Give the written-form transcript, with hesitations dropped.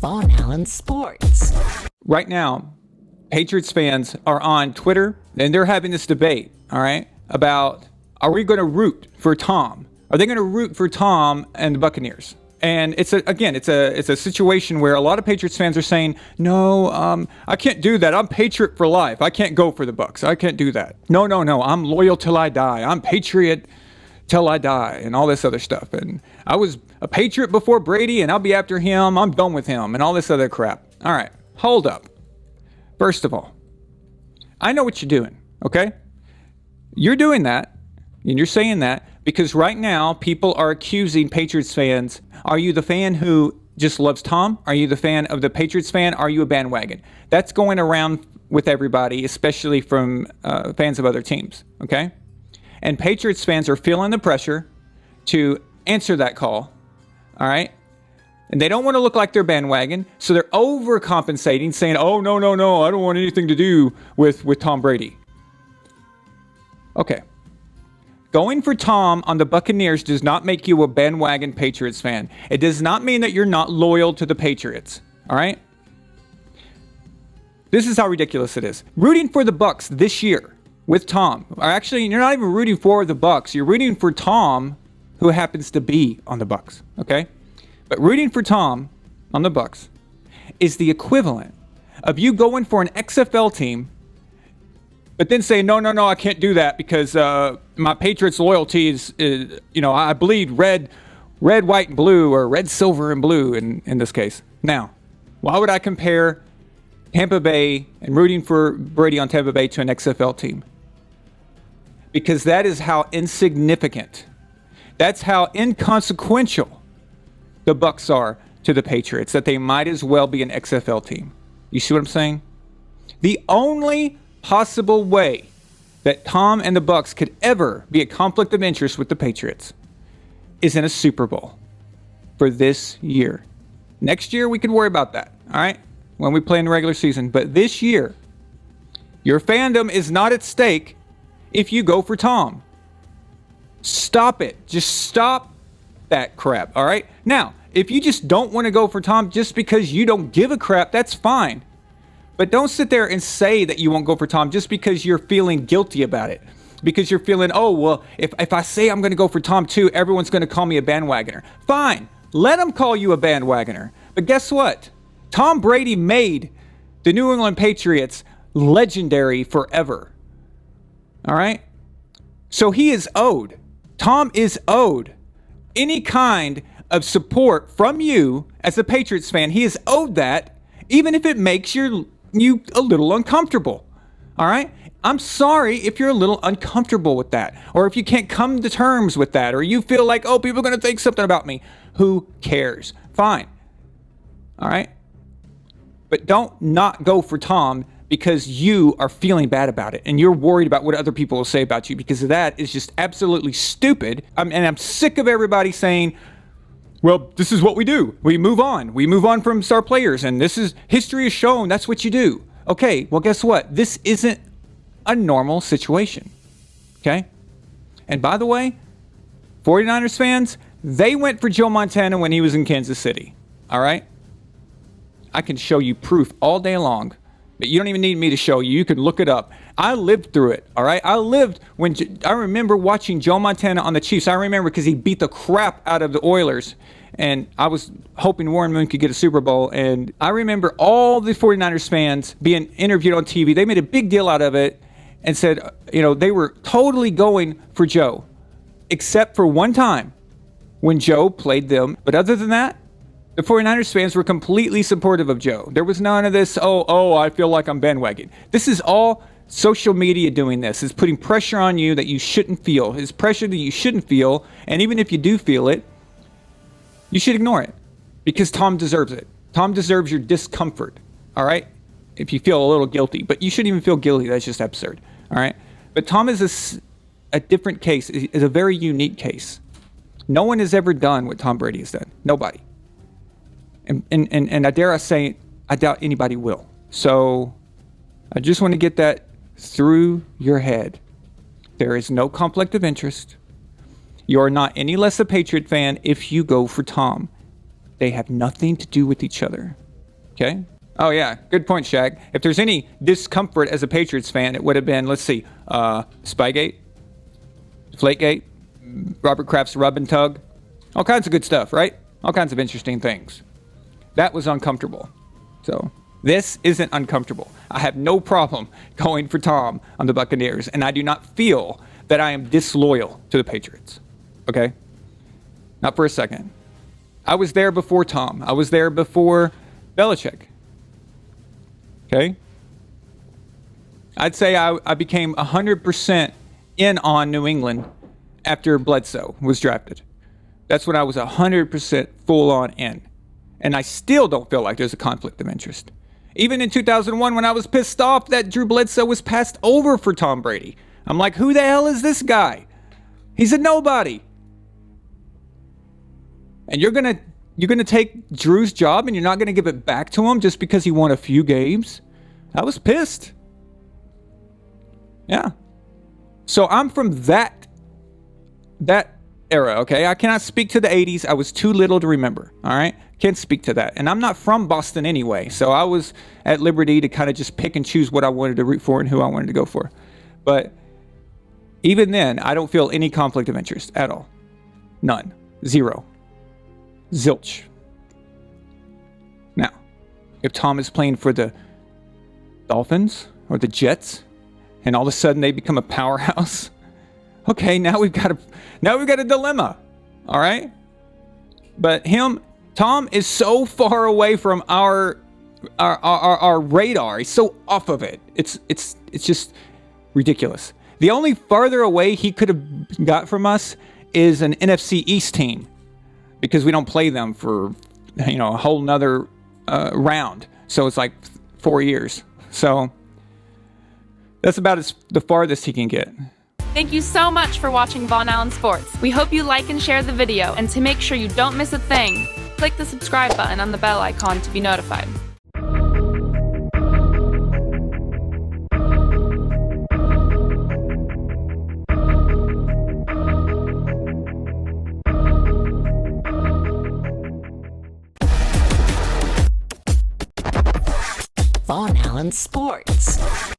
vonallensports. Right now, Patriots fans are on Twitter, and they're having this debate, all right, about are we going to root for Tom? Are they going to root for Tom and the Buccaneers? And it's a situation where a lot of Patriots fans are saying, no, I can't do that. I'm Patriot for life. I can't go for the Bucs. I can't do that. No. I'm loyal till I die. I'm Patriot till I die, and all this other stuff. And I was a Patriot before Brady, and I'll be after him. I'm done with him, and all this other crap. All right, hold up. First of all, I know what you're doing, okay? You're doing that, and you're saying that because right now people are accusing Patriots fans. Are you the fan who just loves Tom? Are you the fan of the Patriots fan? Are you a bandwagon? That's going around with everybody, especially from fans of other teams, okay? And Patriots fans are feeling the pressure to answer that call, all right? And they don't want to look like they're bandwagon, so they're overcompensating, saying, oh, no, I don't want anything to do with Tom Brady. Okay. Going for Tom on the Buccaneers does not make you a bandwagon Patriots fan. It does not mean that you're not loyal to the Patriots, all right? This is how ridiculous it is. Rooting for the Bucs this year with Tom, or actually, you're not even rooting for the Bucs. You're rooting for Tom, who happens to be on the Bucs, okay? But rooting for Tom on the Bucs is the equivalent of you going for an XFL team, but then saying, no, I can't do that because my Patriots loyalty is I bleed red, white, and blue, or red, silver, and blue in this case. Now, why would I compare Tampa Bay and rooting for Brady on Tampa Bay to an XFL team? Because that is how insignificant, that's how inconsequential the Bucs are to the Patriots, that they might as well be an XFL team. You see what I'm saying? The only possible way that Tom and the Bucs could ever be a conflict of interest with the Patriots is in a Super Bowl for this year. Next year, we can worry about that, all right, when we play in the regular season. But this year, your fandom is not at stake if you go for Tom. Stop it. Just stop that crap, all right? Now, if you just don't want to go for Tom just because you don't give a crap, that's fine. But don't sit there and say that you won't go for Tom just because you're feeling guilty about it. Because you're feeling, oh, well, if I say I'm going to go for Tom too, everyone's going to call me a bandwagoner. Fine. Let them call you a bandwagoner. But guess what? Tom Brady made the New England Patriots legendary forever. All right? So he is owed. Tom is owed any kind of support from you as a Patriots fan. He is owed that, even if it makes you a little uncomfortable. All right? I'm sorry if you're a little uncomfortable with that, or if you can't come to terms with that, or you feel like, oh, people are going to think something about me. Who cares? Fine. All right? But don't not go for Tom because you are feeling bad about it and you're worried about what other people will say about you, because that is just absolutely stupid. And I'm sick of everybody saying, well, this is what we do. We move on. We move on from star players, and this is history has shown that's what you do. Okay, well, guess what? This isn't a normal situation. Okay? And by the way, 49ers fans, they went for Joe Montana when he was in Kansas City. All right? I can show you proof all day long, but you don't even need me to show you. You can look it up. I lived through it, all right? I remember watching Joe Montana on the Chiefs. I remember because he beat the crap out of the Oilers, and I was hoping Warren Moon could get a Super Bowl. And I remember all the 49ers fans being interviewed on TV. They made a big deal out of it and said, they were totally going for Joe, except for one time when Joe played them. But other than that, the 49ers fans were completely supportive of Joe. There was none of this, I feel like I'm bandwagon. This is all social media doing this. It's putting pressure on you that you shouldn't feel. It's pressure that you shouldn't feel. And even if you do feel it, you should ignore it because Tom deserves it. Tom deserves your discomfort, all right? If you feel a little guilty. But you shouldn't even feel guilty. That's just absurd, all right? But Tom is a different case. It's a very unique case. No one has ever done what Tom Brady has done. Nobody. And I dare I say, I doubt anybody will. So I just want to get that through your head. There is no conflict of interest. You are not any less a Patriot fan if you go for Tom. They have nothing to do with each other. Okay. Oh, yeah. Good point, Shaq. If there's any discomfort as a Patriots fan, it would have been, let's see, Spygate, Deflategate, Robert Kraft's rub and tug. All kinds of good stuff, right? All kinds of interesting things. That was uncomfortable. So this isn't uncomfortable. I have no problem going for Tom on the Buccaneers, and I do not feel that I am disloyal to the Patriots. Okay? Not for a second. I was there before Tom. I was there before Belichick. Okay? I'd say I became 100% in on New England after Bledsoe was drafted. That's when I was 100% full on in. And I still don't feel like there's a conflict of interest. Even in 2001, when I was pissed off that Drew Bledsoe was passed over for Tom Brady, I'm like, who the hell is this guy? He's a nobody. And you're gonna take Drew's job and you're not gonna give it back to him just because he won a few games? I was pissed. Yeah. So I'm from that era, okay? I cannot speak to the 80s. I was too little to remember, all right? Can't speak to that. And I'm not from Boston anyway, so I was at liberty to kind of just pick and choose what I wanted to root for and who I wanted to go for. But even then, I don't feel any conflict of interest at all. None. Zero. Zilch. Now, if Tom is playing for the Dolphins or the Jets, and all of a sudden they become a powerhouse, okay, now we've got a dilemma. All right? But Tom is so far away from our radar. He's so off of it. It's just ridiculous. The only farther away he could have got from us is an NFC East team, because we don't play them for a whole nother round. So it's like 4 years. So that's about the farthest he can get. Thank you so much for watching Von Allen Sports. We hope you like and share the video, and to make sure you don't miss a thing, click the subscribe button on the bell icon to be notified. Von Allen Sports.